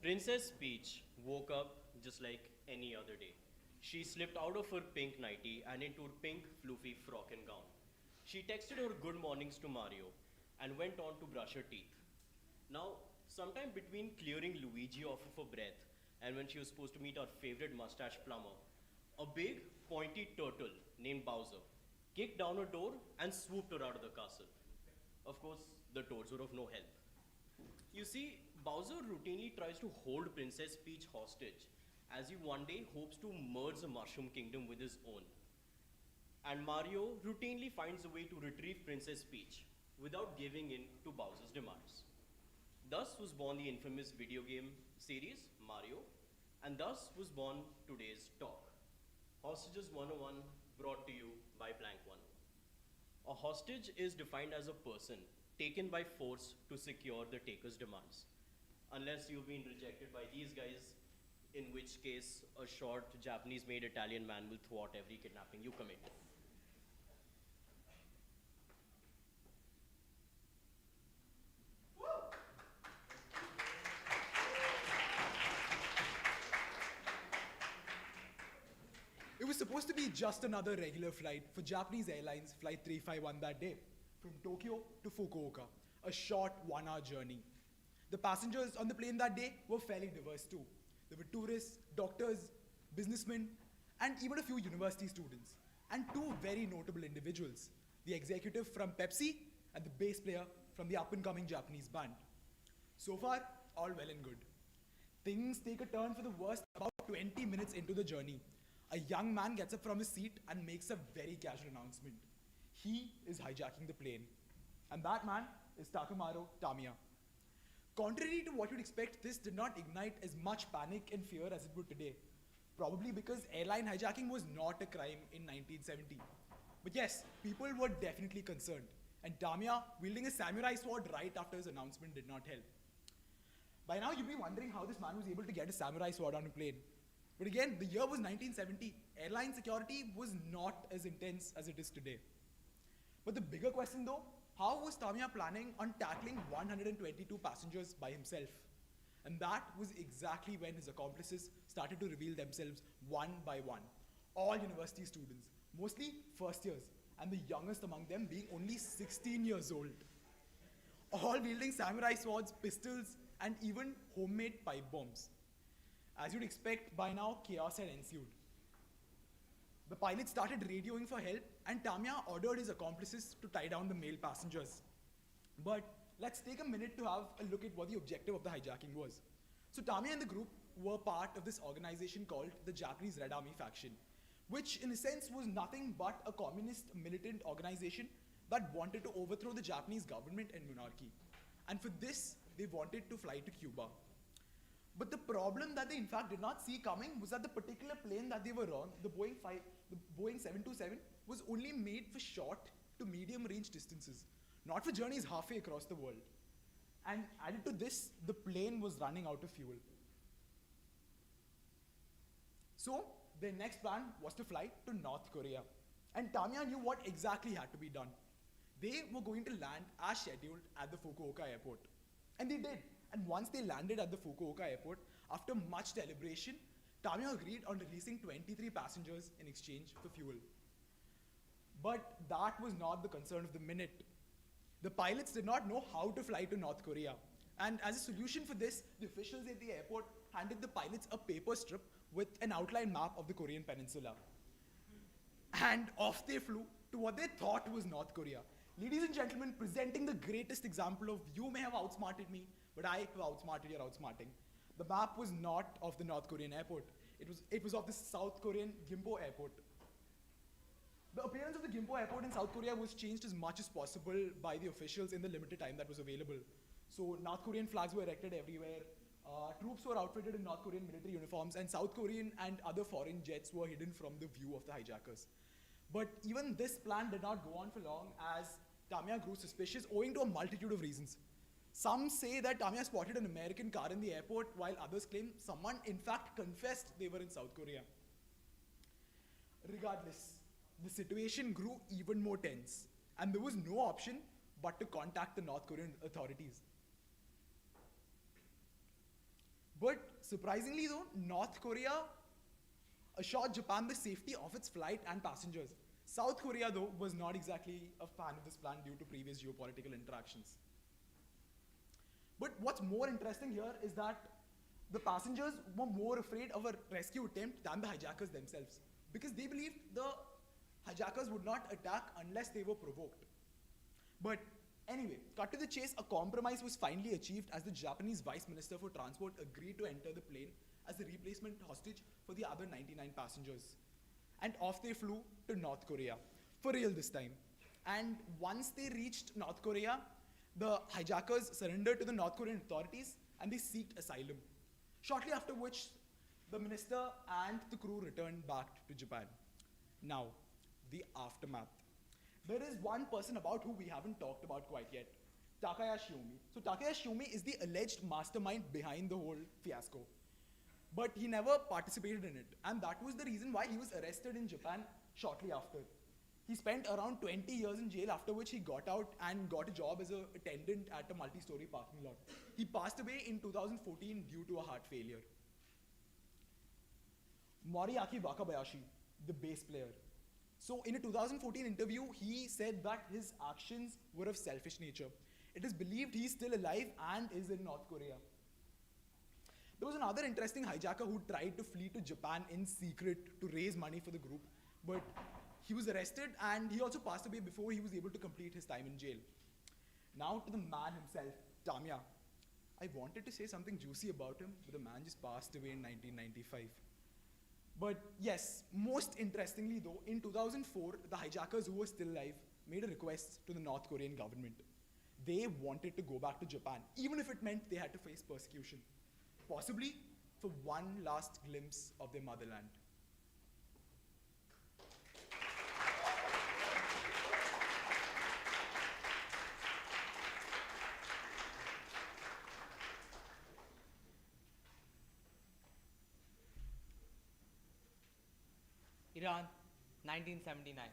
Princess Peach woke up just like any other day. She slipped out of her pink nightie and into her pink floofy frock and gown. She texted her good mornings to Mario and went on to brush her teeth. Now, sometime between clearing Luigi off of her breath and when she was supposed to meet our favorite mustache plumber, a big, pointy turtle named Bowser kicked down her door and swooped her out of the castle. Of course, the toads were of no help. You see, Bowser routinely tries to hold Princess Peach hostage as he one day hopes to merge the Mushroom Kingdom with his own. And Mario routinely finds a way to retrieve Princess Peach without giving in to Bowser's demands. Thus was born the infamous video game series Mario, and thus was born today's talk. Hostages 101 brought to you by Blank One. A hostage is defined as a person taken by force to secure the taker's demands. Unless you've been rejected by these guys, in which case a short Japanese-made Italian man will thwart every kidnapping you commit. It was supposed to be just another regular flight for Japanese Airlines Flight 351 that day, from Tokyo to Fukuoka, a short 1-hour journey. The passengers on the plane that day were fairly diverse too. There were tourists, doctors, businessmen, and even a few university students, and two very notable individuals, the executive from Pepsi and the bass player from the up-and-coming Japanese band. So far, all well and good. Things take a turn for the worst about 20 minutes into the journey. A young man gets up from his seat and makes a very casual announcement. He is hijacking the plane. And that man is Takamaro Tamiya. Contrary to what you'd expect, this did not ignite as much panic and fear as it would today. Probably because airline hijacking was not a crime in 1970. But yes, people were definitely concerned. And Tamiya, wielding a samurai sword right after his announcement, did not help. By now, you'd be wondering how this man was able to get a samurai sword on a plane. But again, the year was 1970. Airline security was not as intense as it is today. But the bigger question though, how was Tamiya planning on tackling 122 passengers by himself? And that was exactly when his accomplices started to reveal themselves one by one. All university students, mostly first years, and the youngest among them being only 16 years old. All wielding samurai swords, pistols, and even homemade pipe bombs. As you'd expect, by now, chaos had ensued. The pilot started radioing for help, and Tamiya ordered his accomplices to tie down the male passengers. But let's take a minute to have a look at what the objective of the hijacking was. So Tamiya and the group were part of this organization called the Japanese Red Army Faction, which in a sense was nothing but a communist militant organization that wanted to overthrow the Japanese government and monarchy. And for this, they wanted to fly to Cuba. But the problem that they in fact did not see coming was that the particular plane that they were on, the Boeing 727, was only made for short to medium range distances, not for journeys halfway across the world. And added to this, the plane was running out of fuel. So their next plan was to fly to North Korea. And Tamiya knew what exactly had to be done. They were going to land as scheduled at the Fukuoka airport. And they did. And once they landed at the Fukuoka airport, after much deliberation, Tamiya agreed on releasing 23 passengers in exchange for fuel. But that was not the concern of the minute. The pilots did not know how to fly to North Korea. And as a solution for this, the officials at the airport handed the pilots a paper strip with an outline map of the Korean peninsula. And off they flew to what they thought was North Korea. Ladies and gentlemen, presenting the greatest example of you may have outsmarted me, but I have outsmarted your outsmarting. The map was not of the North Korean airport. It was of the South Korean Gimpo airport. The appearance of the Gimpo airport in South Korea was changed as much as possible by the officials in the limited time that was available. So North Korean flags were erected everywhere. Troops were outfitted in North Korean military uniforms, and South Korean and other foreign jets were hidden from the view of the hijackers. But even this plan did not go on for long as Tamiya grew suspicious owing to a multitude of reasons. Some say that Tamiya spotted an American car in the airport, while others claim someone in fact confessed they were in South Korea. Regardless, the situation grew even more tense, and there was no option but to contact the North Korean authorities. But Surprisingly though, North Korea assured Japan the safety of its flight and passengers. South Korea, though, was not exactly a fan of this plan due to previous geopolitical interactions. But what's more interesting here is that the passengers were more afraid of a rescue attempt than the hijackers themselves, because they believed the hijackers would not attack unless they were provoked. But anyway, cut to the chase, a compromise was finally achieved as the Japanese Vice Minister for Transport agreed to enter the plane as a replacement hostage for the other 99 passengers. And off they flew to North Korea, for real this time. And once they reached North Korea, the hijackers surrendered to the North Korean authorities and they sought asylum. Shortly after which, the minister and the crew returned back to Japan. Now, the aftermath. There is one person about who we haven't talked about quite yet, Takaya Shiomi. So Takaya Shiomi is the alleged mastermind behind the whole fiasco. But he never participated in it, and that was the reason why he was arrested in Japan shortly after. He spent around 20 years in jail, after which he got out and got a job as an attendant at a multi-story parking lot. He passed away in 2014 due to a heart failure. Moriaki Wakabayashi, the bass player. So in a 2014 interview, he said that his actions were of selfish nature. It is believed he is still alive and is in North Korea. There was another interesting hijacker who tried to flee to Japan in secret to raise money for the group, but he was arrested and he also passed away before he was able to complete his time in jail. Now to the man himself, Tamiya. I wanted to say something juicy about him, but the man just passed away in 1995. But yes, most interestingly though, in 2004, the hijackers who were still alive made a request to the North Korean government. They wanted to go back to Japan, even if it meant they had to face persecution. Possibly for one last glimpse of their motherland. Iran, 1979.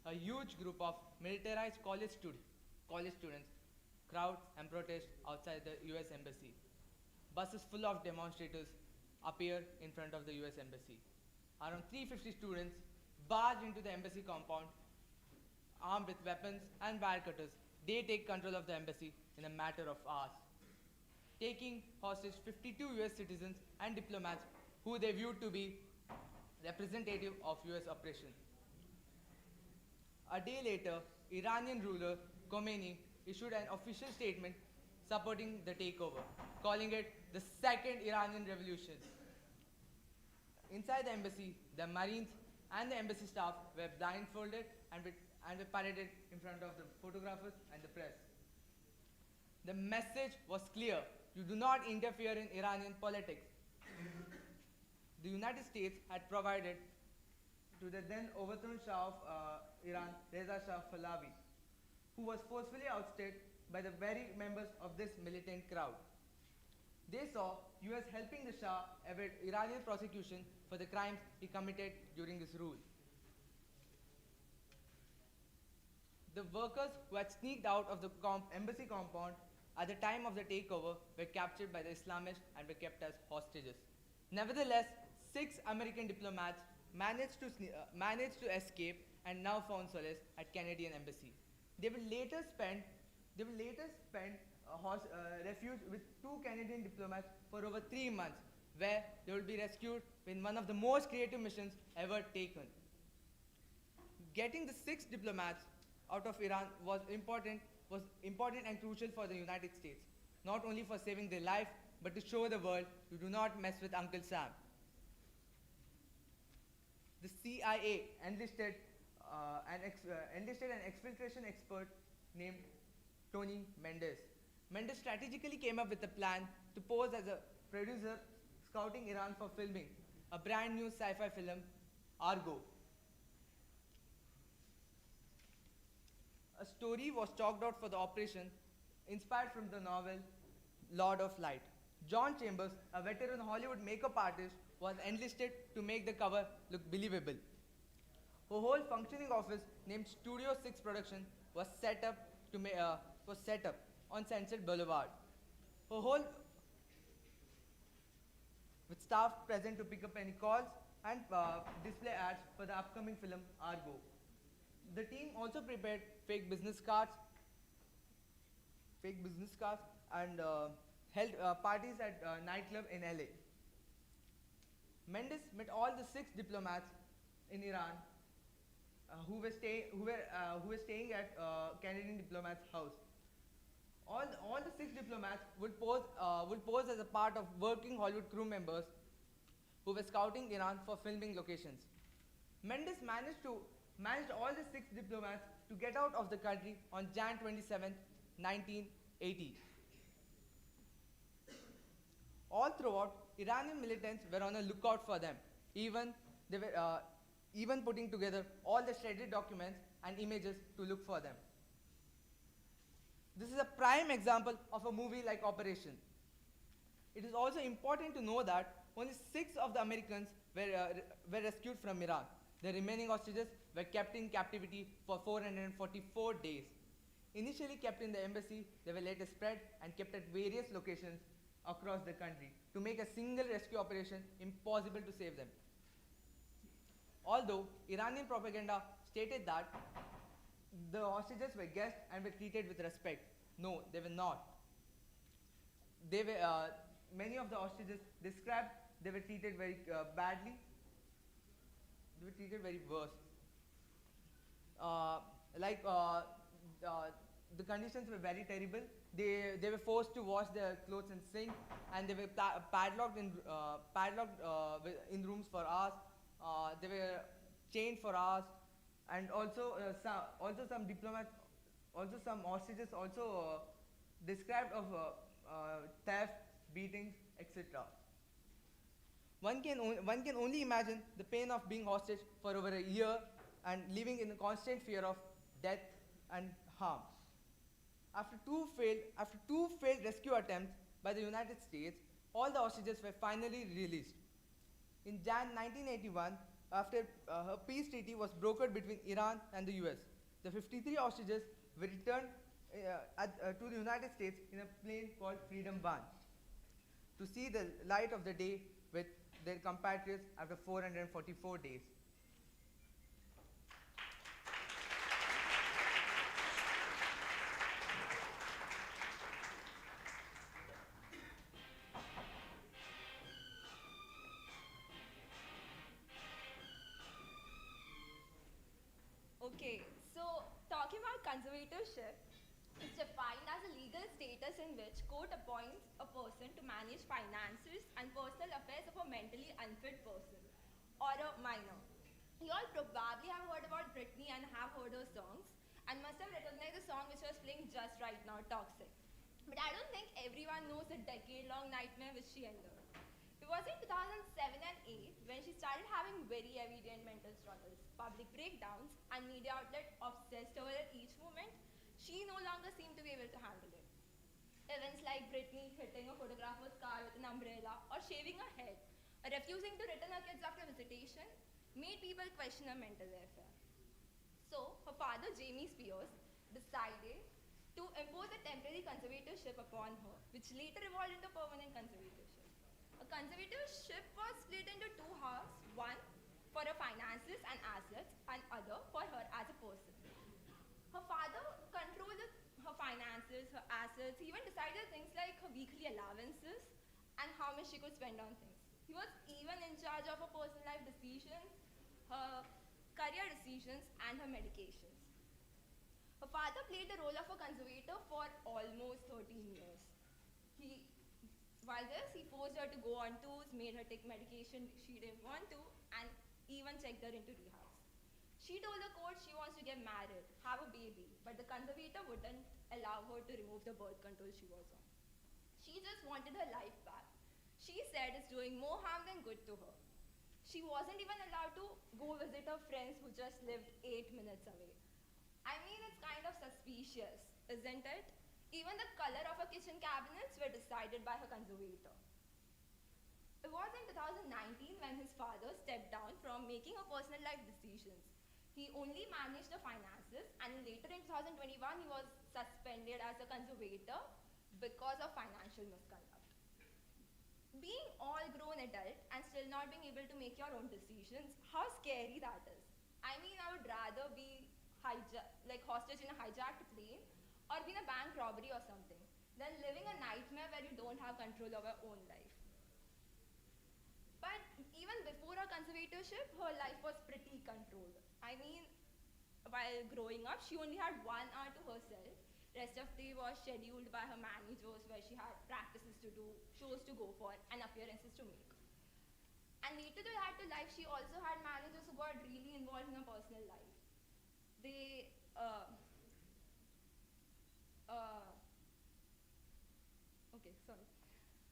A huge group of militarized college students crowd and protest outside the US Embassy. Buses full of demonstrators appear in front of the US Embassy. Around 350 students barge into the embassy compound armed with weapons and wire cutters. They take control of the embassy in a matter of hours, taking hostage 52 US citizens and diplomats who they viewed to be representative of US operation. A day later, Iranian ruler Khomeini issued an official statement supporting the takeover, calling it the Second Iranian Revolution. Inside the embassy, the Marines and the embassy staff were blindfolded and were paraded in front of the photographers and the press. The message was clear: you do not interfere in Iranian politics. The United States had provided to the then overthrown Shah of Iran, Reza Shah Pahlavi, who was forcefully ousted by the very members of this militant crowd. They saw US helping the Shah avoid Iranian prosecution for the crimes he committed during his rule. The workers who had sneaked out of the embassy compound at the time of the takeover were captured by the Islamists and were kept as hostages. Nevertheless, 6 American diplomats managed to escape and now found solace at Canadian embassy. They will later spend refuge with 2 Canadian diplomats for over 3 months, where they will be rescued in one of the most creative missions ever taken. Getting the 6 diplomats out of Iran was important and crucial for the United States, not only for saving their life, but to show the world you do not mess with Uncle Sam. The CIA enlisted an exfiltration expert named Tony Mendez. Mendez strategically came up with a plan to pose as a producer scouting Iran for filming a brand new sci-fi film, Argo. A story was chalked out for the operation, inspired from the novel Lord of Light. John Chambers, a veteran Hollywood makeup artist, was enlisted to make the cover look believable. A whole functioning office named Studio 6 Production was set up on Sunset Boulevard. A whole with staff present to pick up any calls and display ads for the upcoming film Argo. The team also prepared fake business cards, and held parties at nightclub in LA. Mendes met all the 6 diplomats in Iran who were staying at Canadian diplomat's house. All the 6 diplomats would pose as a part of working Hollywood crew members who were scouting Iran for filming locations. Mendes managed all the 6 diplomats to get out of the country on Jan 27, 1980. All throughout, Iranian militants were on a lookout for them. Even putting together all the shredded documents and images to look for them. This is a prime example of a movie-like operation. It is also important to know that only 6 of the Americans were rescued from Iran. The remaining hostages were kept in captivity for 444 days. Initially kept in the embassy, they were later spread and kept at various locations across the country to make a single rescue operation impossible to save them. Although Iranian propaganda stated that the hostages were guests and were treated with respect, no, they were not. Many of the hostages described they were treated very badly. They were treated very worse. Like the conditions were very terrible. They were forced to wash their clothes in sink, and they were padlocked in rooms for hours. They were chained for hours, and also some diplomats, also some hostages also described of theft, beatings, etc. One can only imagine the pain of being hostage for over a year and living in a constant fear of death and harm. After two failed rescue attempts by the United States, all the hostages were finally released. In Jan 1981, after a peace treaty was brokered between Iran and the US, the 53 hostages were returned to the United States in a plane called Freedom 1 to see the light of the day with their compatriots after 444 days. Okay, so talking about conservatorship is defined as a legal status in which court appoints a person to manage finances and personal affairs of a mentally unfit person or a minor. You all probably have heard about Britney and have heard her songs and must have recognized the song which was playing just right now, Toxic. But I don't think everyone knows the decade-long nightmare which she endured. It was in 2007 and 8 when she started having very evident mental struggles, public breakdowns, and media outlets obsessed over her each moment. She no longer seemed to be able to handle it. Events like Britney hitting a photographer's car with an umbrella or shaving her head or refusing to return her kids after visitation made people question her mental welfare. So, her father, Jamie Spears, decided to impose a temporary conservatorship upon her, which later evolved into permanent conservatorship. A conservatorship was split into 2 halves, one for her finances and assets, and other for her as a person. Her father controlled her finances, her assets. He even decided things like her weekly allowances and how much she could spend on things. He was even in charge of her personal life decisions, her career decisions, and her medications. Her father played the role of a conservator for almost 13 years. While this, he forced her to go on tours, made her take medication she didn't want to, and even checked her into rehabs. She told the court she wants to get married, have a baby, but the conservator wouldn't allow her to remove the birth control she was on. She just wanted her life back. She said it's doing more harm than good to her. She wasn't even allowed to go visit her friends who just lived 8 minutes away. I mean, it's kind of suspicious, isn't it? Even the color of her kitchen cabinets were decided by her conservator. It was in 2019 when his father stepped down from making her personal life decisions. He only managed the finances, and later in 2021 he was suspended as a conservator because of financial misconduct. Being all grown adults, still not being able to make your own decisions, how scary that is. I mean, I would rather be hostage in a hijacked plane or be in a bank robbery or something than living a nightmare where you don't have control over your own life. But even before her conservatorship, her life was pretty controlled. I mean, while growing up, she only had 1 hour to herself. Rest of the day was scheduled by her managers where she had practices to do, shows to go for, and appearances to make. And later to add to life, she also had managers who got really involved in her personal life. They, okay, sorry.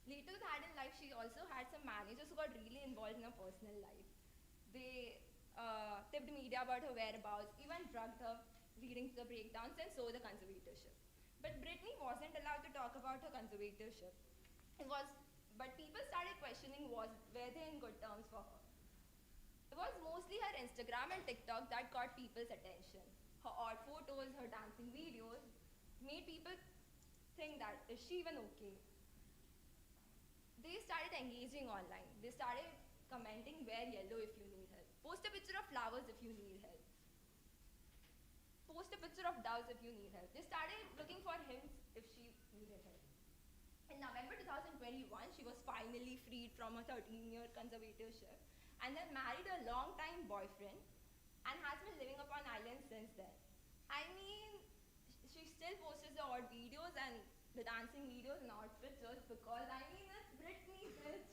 Later that in life, she also had some managers who got really involved in her personal life. They tipped media about her whereabouts, even drugged her, leading to the breakdowns and so the conservatorship. But Britney wasn't allowed to talk about her conservatorship. But people started questioning were they in good terms for her. It was mostly her Instagram and TikTok that got people's attention. Her odd photos, her dancing videos made people think that, is she even okay? They started engaging online. They started commenting, wear yellow if you need help. Post a picture of flowers if you need help. Post a picture of doves if you need help. They started looking for hints if she needed help. In November 2021, she was finally freed from a 13-year conservatorship and then married a long-time boyfriend and has been living upon island since then. I mean, she still posts the odd videos and the dancing videos and odd pictures because, I mean, it's Britney, bitch.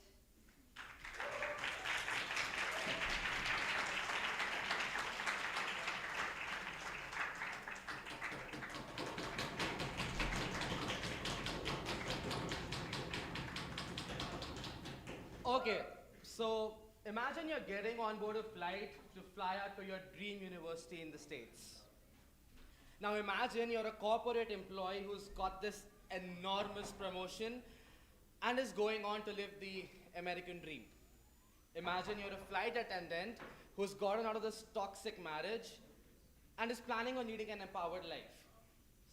Okay, so imagine you're getting on board a flight to fly out to your dream university in the States. Now imagine you're a corporate employee who's got this enormous promotion and is going on to live the American dream. Imagine you're a flight attendant who's gotten out of this toxic marriage and is planning on leading an empowered life.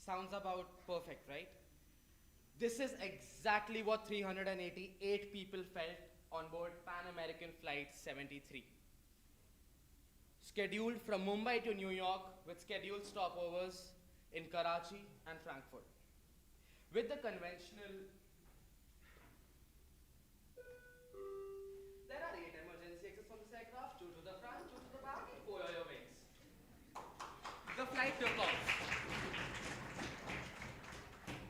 Sounds about perfect, right? This is exactly what 388 people felt on board Pan American Flight 73. Scheduled from Mumbai to New York with scheduled stopovers in Karachi and Frankfurt. With the conventional, there are 8 emergency exits from this aircraft, 2 to the front, 2 to the back, and 4 are your wings. The flight took off.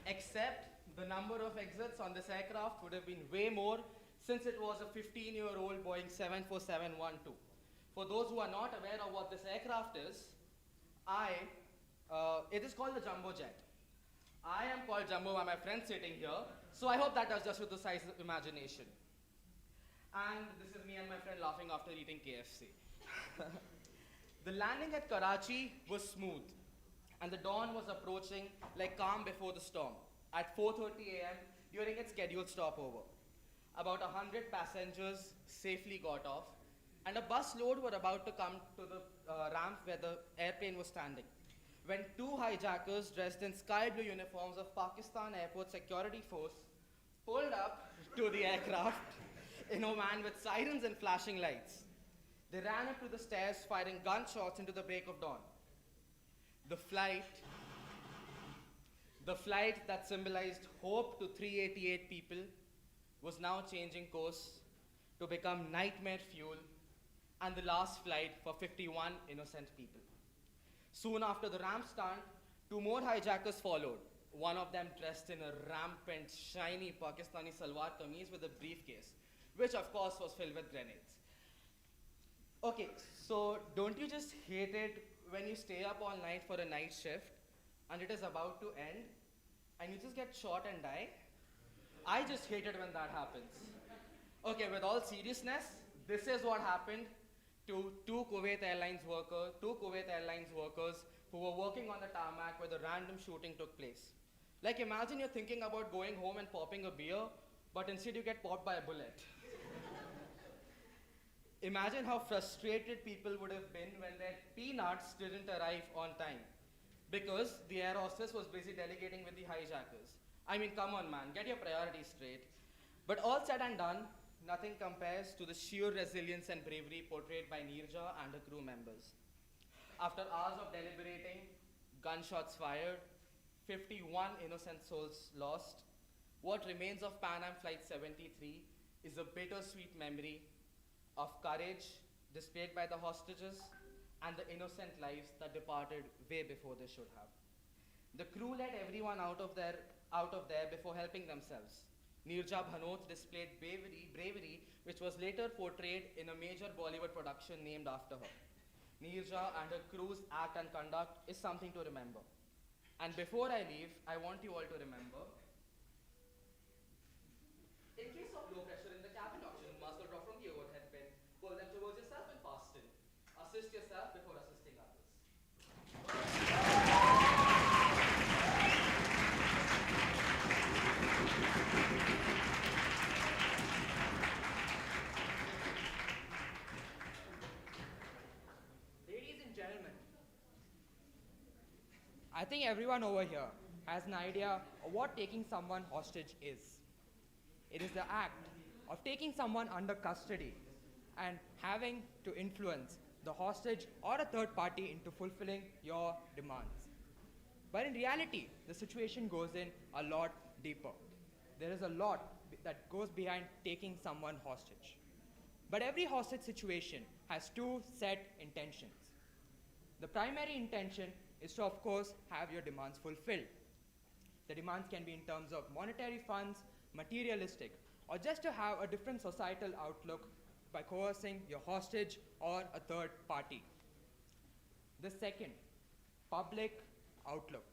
Except the number of exits on this aircraft would have been way more since it was a 15-year-old Boeing 747-12. For those who are not aware of what this aircraft is, it is called the Jumbo Jet. I am called Jumbo by my friend sitting here, so I hope that does just with the size of imagination. And this is me and my friend laughing after eating KFC. The landing at Karachi was smooth, and the dawn was approaching like calm before the storm at 4:30 a.m. during its scheduled stopover. About 100 passengers safely got off, and a bus load were about to come to the ramp where the airplane was standing, when 2 hijackers dressed in sky blue uniforms of Pakistan Airport Security Force pulled up to the aircraft in a van with sirens and flashing lights. They ran up to the stairs firing gunshots into the break of dawn. The flight that symbolized hope to 388 people was now changing course to become nightmare fuel and the last flight for 51 innocent people. Soon after the ramp stunt, 2 more hijackers followed, one of them dressed in a rampant, shiny Pakistani salwar kameez with a briefcase, which of course was filled with grenades. Okay, so don't you just hate it when you stay up all night for a night shift and it is about to end and you just get shot and die? I just hate it when that happens. Okay, with all seriousness, this is what happened to two Kuwait Airlines workers who were working on the tarmac where the random shooting took place. Like imagine you're thinking about going home and popping a beer, but instead you get popped by a bullet. Imagine how frustrated people would have been when their peanuts didn't arrive on time, because the air hostess was busy delegating with the hijackers. I mean, come on man, get your priorities straight. But all said and done, nothing compares to the sheer resilience and bravery portrayed by Neerja and her crew members. After hours of deliberating, gunshots fired, 51 innocent souls lost, what remains of Pan Am Flight 73 is a bittersweet memory of courage displayed by the hostages and the innocent lives that departed way before they should have. The crew let everyone out of there before helping themselves. Neerja Bhanot displayed bravery, which was later portrayed in a major Bollywood production named after her. Neerja and her crew's act and conduct is something to remember. And before I leave, I want you all to remember, in case of low pressure in the cabin option, mask will drop from the overhead bin. Pull them towards yourself and fasten. Assist yourself before assisting others. Ladies and gentlemen, I think everyone over here has an idea of what taking someone hostage is. It is the act of taking someone under custody and having to influence the hostage or a third party into fulfilling your demands. But in reality, the situation goes in a lot deeper. There is a lot that goes behind taking someone hostage. But every hostage situation has two set intentions. The primary intention is to, of course, have your demands fulfilled. The demands can be in terms of monetary funds, materialistic, or just to have a different societal outlook by coercing your hostage or a third party. The second, public outlook.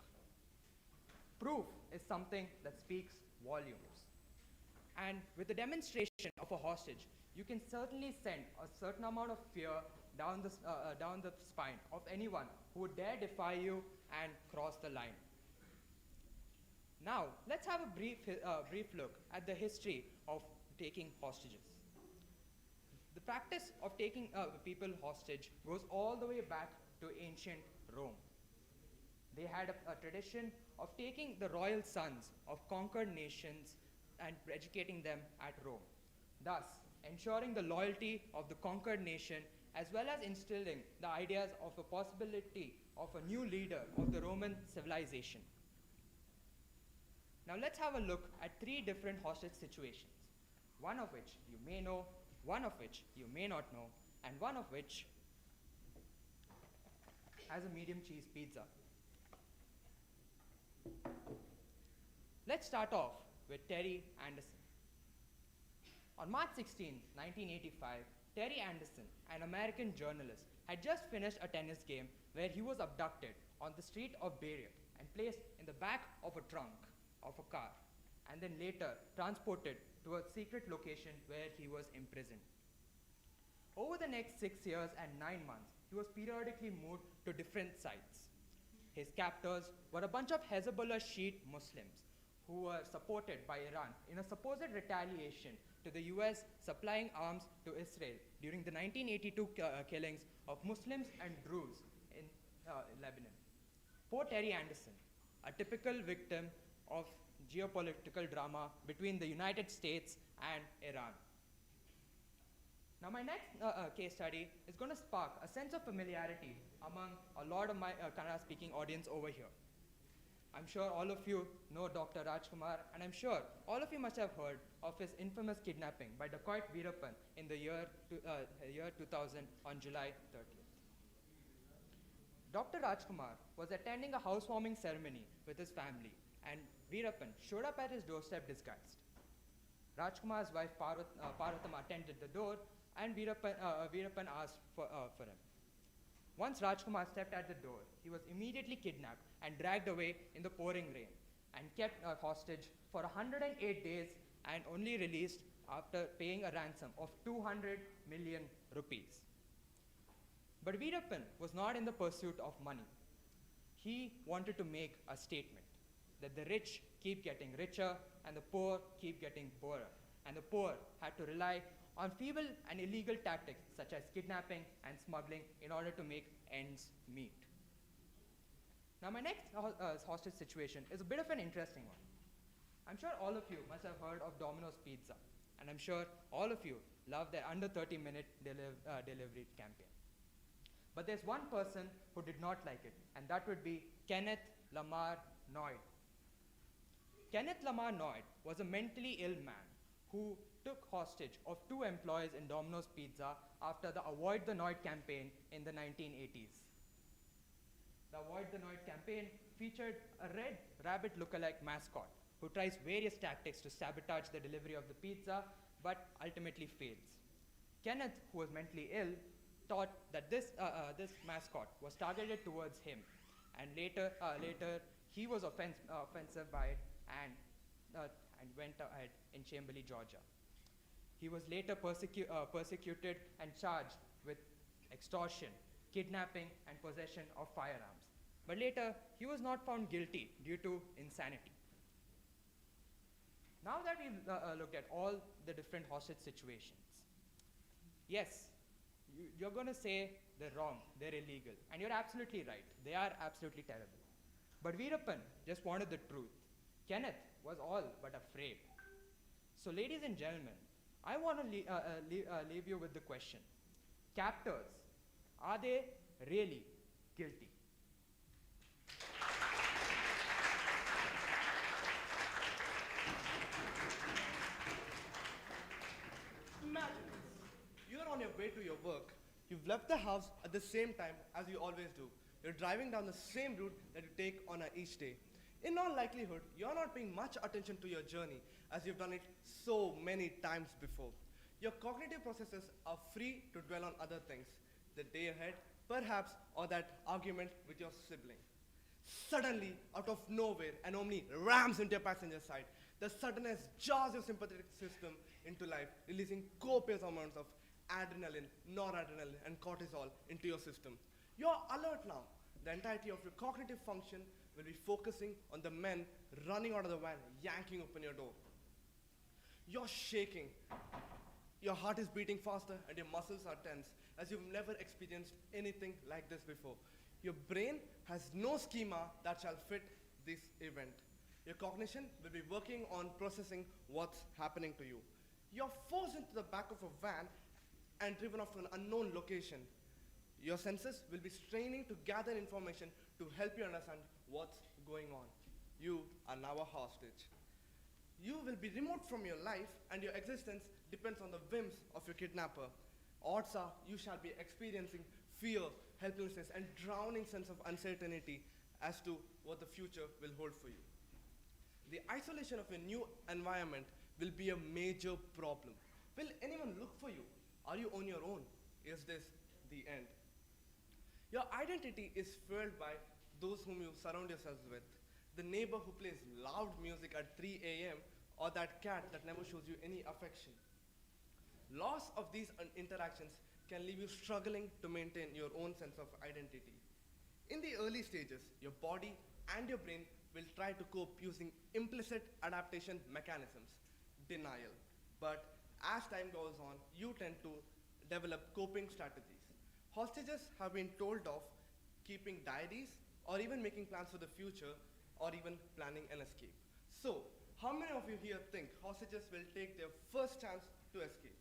Proof is something that speaks volumes. And with the demonstration of a hostage, you can certainly send a certain amount of fear down the spine of anyone who would dare defy you and cross the line. Now, let's have a brief look at the history of taking hostages. The practice of taking people hostage goes all the way back to ancient Rome. They had a tradition of taking the royal sons of conquered nations and educating them at Rome, thus ensuring the loyalty of the conquered nation as well as instilling the ideas of a possibility of a new leader of the Roman civilization. Now let's have a look at three different hostage situations, one of which you may know, one of which you may not know, and one of which has a medium cheese pizza. Let's start off with Terry Anderson. On March 16, 1985, Terry Anderson, an American journalist, had just finished a tennis game where he was abducted on the street of Beirut and placed in the back of a trunk of a car, and then later transported to a secret location where he was imprisoned. Over the next 6 years and 9 months, he was periodically moved to different sites. His captors were a bunch of Hezbollah Shiite Muslims who were supported by Iran in a supposed retaliation to the US supplying arms to Israel during the 1982 killings of Muslims and Druze in Lebanon. Poor Terry Anderson, a typical victim of geopolitical drama between the United States and Iran. Now my next case study is going to spark a sense of familiarity among a lot of my Kannada speaking audience over here. I'm sure all of you know Dr. Rajkumar, and I'm sure all of you must have heard of his infamous kidnapping by Dacoit Veerappan in the year 2000 on July 30th. Dr. Rajkumar was attending a housewarming ceremony with his family, and Veerappan showed up at his doorstep disguised. Rajkumar's wife Parvatama attended the door, and Veerappan asked for him. Once Rajkumar stepped at the door, he was immediately kidnapped and dragged away in the pouring rain and kept hostage for 108 days and only released after paying a ransom of 200 million rupees. But Veerappan was not in the pursuit of money. He wanted to make a statement that the rich keep getting richer and the poor keep getting poorer, and the poor had to rely on feeble and illegal tactics such as kidnapping and smuggling in order to make ends meet. Now my next hostage situation is a bit of an interesting one. I'm sure all of you must have heard of Domino's Pizza, And I'm sure all of you love their under 30-minute delivery campaign. But there's one person who did not like it, and that would be Kenneth Lamar Noyd. Kenneth Lamar Noyd was a mentally ill man who took hostage of 2 employees in Domino's Pizza after the Avoid the Noyd campaign in the 1980s. The Avoid the Noyd campaign featured a red rabbit lookalike mascot who tries various tactics to sabotage the delivery of the pizza but ultimately fails. Kenneth, who was mentally ill, thought that this mascot was targeted towards him, and later he was offensive by it and went ahead in Chamberlain, Georgia. He was later persecuted and charged with extortion, kidnapping, and possession of firearms. But later, he was not found guilty due to insanity. Now that we've looked at all the different hostage situations, yes, you're going to say they're wrong, they're illegal, and you're absolutely right. They are absolutely terrible. But Veerappan just wanted the truth. Kenneth was all but afraid. So, ladies and gentlemen, I want to leave you with the question: captors, are they really guilty? Imagine this. You're on your way to your work. You've left the house at the same time as you always do. You're driving down the same route that you take on each day. In all likelihood, you're not paying much attention to your journey as you've done it so many times before. Your cognitive processes are free to dwell on other things, the day ahead, perhaps, or that argument with your sibling. Suddenly, out of nowhere, an Omni rams into your passenger side. The suddenness jars your sympathetic system into life, releasing copious amounts of adrenaline, noradrenaline, and cortisol into your system. You're alert now. The entirety of your cognitive function will be focusing on the men running out of the van, yanking open your door. You're shaking. Your heart is beating faster and your muscles are tense as you've never experienced anything like this before. Your brain has no schema that shall fit this event. Your cognition will be working on processing what's happening to you. You're forced into the back of a van and driven off to an unknown location. Your senses will be straining to gather information to help you understand what's going on. You are now a hostage. You will be removed from your life, and your existence depends on the whims of your kidnapper. Odds are you shall be experiencing fear, helplessness, and drowning sense of uncertainty as to what the future will hold for you. The isolation of a new environment will be a major problem. Will anyone look for you? Are you on your own? Is this the end? Your identity is fueled by those whom you surround yourselves with. The neighbor who plays loud music at 3 a.m. or that cat that never shows you any affection. Loss of these interactions can leave you struggling to maintain your own sense of identity. In the early stages, your body and your brain will try to cope using implicit adaptation mechanisms, denial. But as time goes on, you tend to develop coping strategies. Hostages have been told of keeping diaries or even making plans for the future or even planning an escape. So, how many of you here think hostages will take their first chance to escape?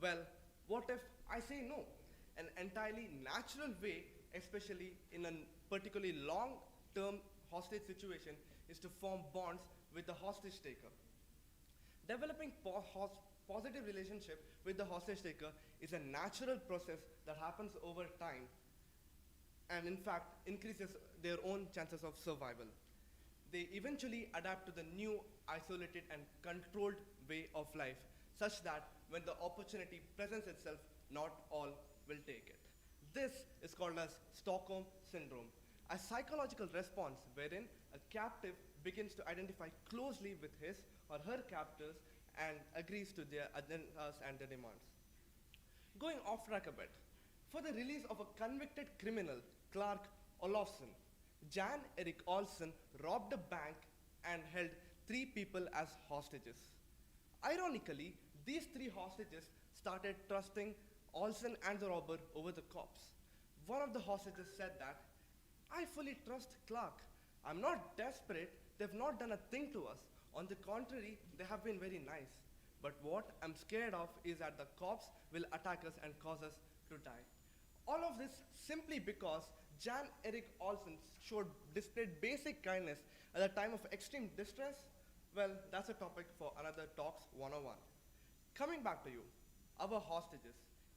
Well, what if I say no? An entirely natural way, especially in a particularly long-term hostage situation, is to form bonds with the hostage taker. Developing positive relationship with the hostage taker is a natural process that happens over time and in fact increases their own chances of survival. They eventually adapt to the new isolated and controlled way of life such that when the opportunity presents itself, not all will take it. This is called as Stockholm Syndrome, a psychological response wherein a captive begins to identify closely with his or her captors and agrees to their agendas and their demands. Going off track a bit, for the release of a convicted criminal, Clark Olofsson, Jan Erik Olsson robbed a bank and held 3 people as hostages. Ironically, these 3 hostages started trusting Olsson and the robber over the cops. One of the hostages said that, "I fully trust Clark. I'm not desperate. They've not done a thing to us. On the contrary, they have been very nice." But what I'm scared of is that the cops will attack us and cause us to die. All of this simply because Jan Erik Olsen displayed basic kindness at a time of extreme distress. Well, that's a topic for another Talks 101. Coming back to you, our hostages.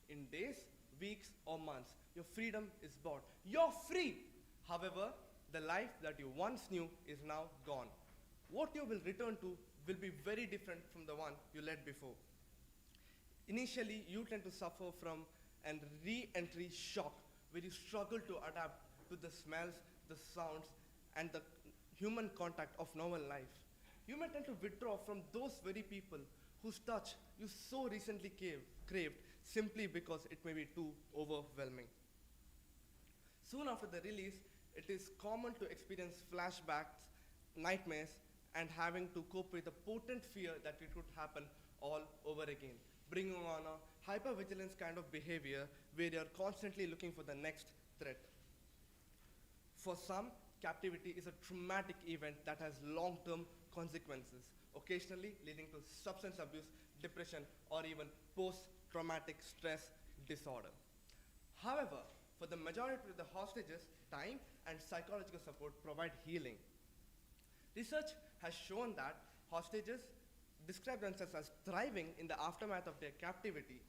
In days, weeks, or months, your freedom is bought. You're free! However, the life that you once knew is now gone. What you will return to will be very different from the one you led before. Initially, you tend to suffer from an re-entry shock where you struggle to adapt to the smells, the sounds, and the human contact of normal life. You may tend to withdraw from those very people whose touch you so recently craved simply because it may be too overwhelming. Soon after the release, it is common to experience flashbacks, nightmares, and having to cope with the potent fear that it could happen all over again, bringing on a hypervigilance kind of behavior where you're constantly looking for the next threat. For some, captivity is a traumatic event that has long-term consequences, occasionally leading to substance abuse, depression, or even post-traumatic stress disorder. However, for the majority of the hostages, time and psychological support provide healing. Research has shown that hostages describe themselves as thriving in the aftermath of their captivity.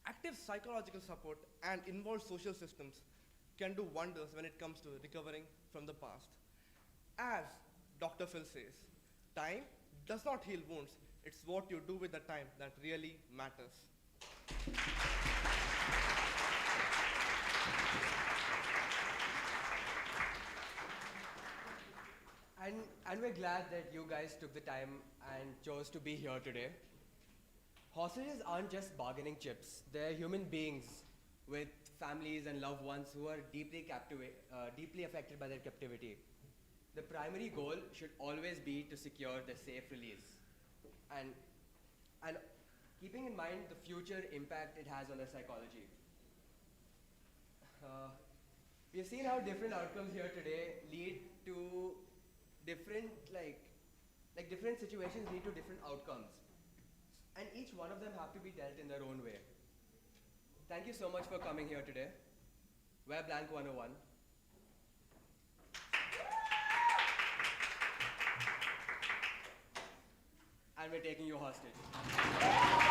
Active psychological support and involved social systems can do wonders when it comes to recovering from the past. As Dr. Phil says, time does not heal wounds, it's what you do with the time that really matters. And we're glad that you guys took the time and chose to be here today. Hostages aren't just bargaining chips. They're human beings with families and loved ones who are deeply affected by their captivity. The primary goal should always be to secure their safe release. And keeping in mind the future impact it has on their psychology. We've seen how different outcomes here today lead to different different situations lead to different outcomes, and each one of them have to be dealt in their own way. Thank you so much for coming here today. We're Blank 101. And we're taking you hostage.